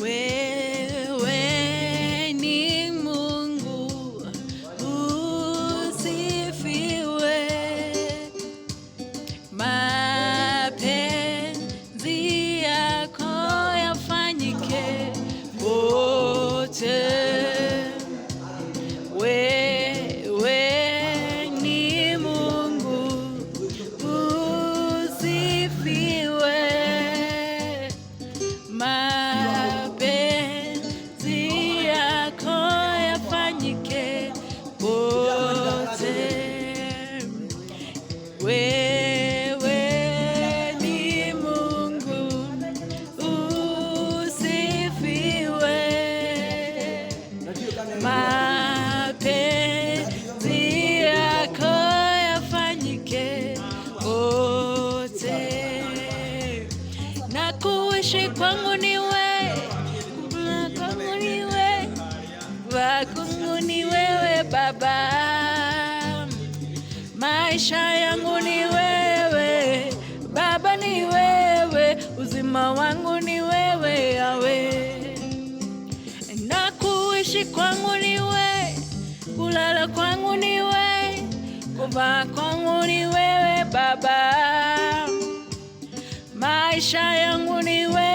Wewe ni Mungu, usifiwe. Mapenzi yako yafanyike pote. Wewe ni Mungu, usifiwe. Mapenzi yako yafanyike pote. Wewe ni Mungu, usifiwe. Mapenzi yako yafanyike pote. Na kuishi kwangu ni wewe, kula kwangu ni wewe, kuvaa kwangu ni wewe Baba. Maisha yangu ni wewe Baba, ni wewe. Uzima wangu ni wewe Yahweh. Na kuishi kwangu ni wewe, kulala kwangu ni wewe, kuvaa kwangu ni wewe Baba. Maisha yangu ni wewe